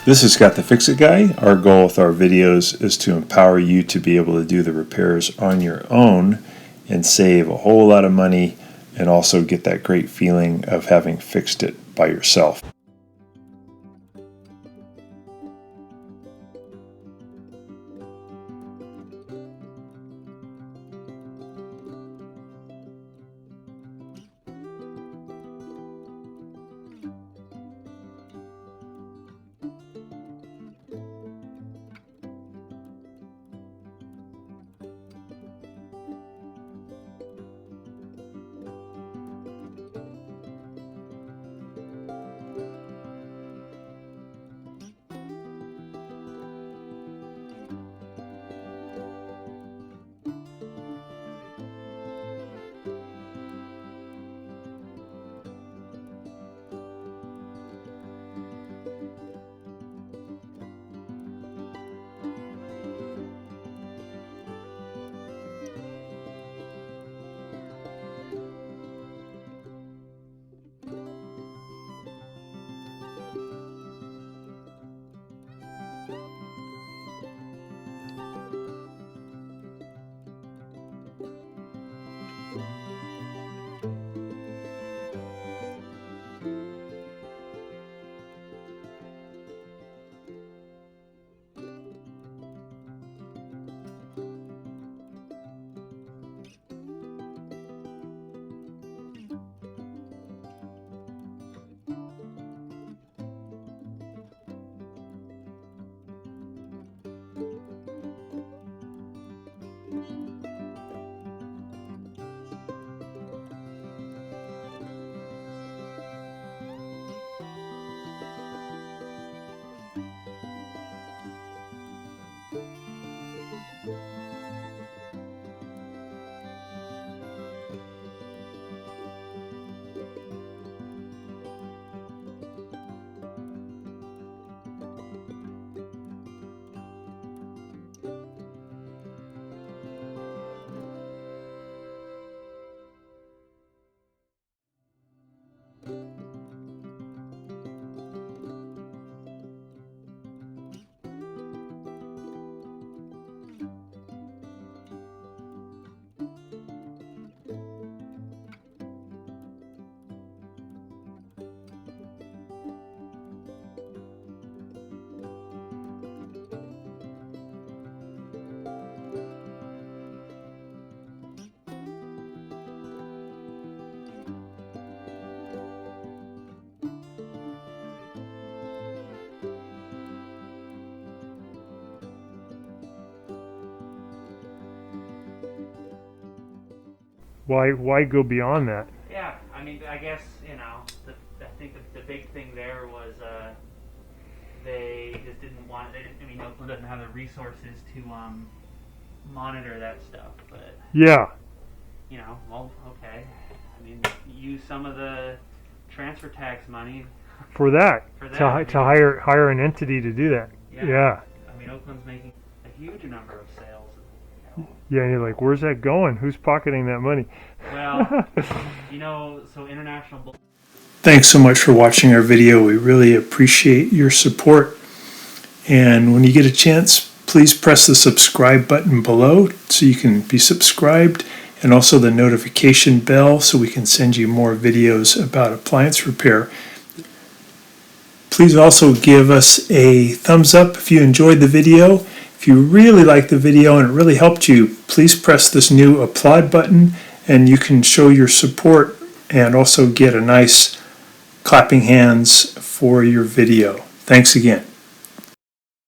This is Scott the Fix-It Guy. Our goal with our videos is to empower you to be able to do the repairs on your own and save a whole lot of money and also get that great feeling of having fixed it by yourself. Why go beyond that? Yeah, I mean, I guess, I think the big thing there was they just didn't want, Oakland doesn't have the resources to monitor that stuff, but, Yeah. Well, okay. I mean, use some of the transfer tax money For that. to To hire an entity to do that. Yeah. I mean, Oakland's making a huge number of sales. Yeah, and you're like, where's that going? Who's pocketing that money? Well, so international... Thanks so much for watching our video. We really appreciate your support. And when you get a chance, please press the subscribe button below so you can be subscribed, and also the notification bell so we can send you more videos about appliance repair. Please also give us a thumbs up if you enjoyed the video. If you really liked the video and it really helped you, please press this new applaud button and you can show your support and also get a nice clapping hands for your video. Thanks again.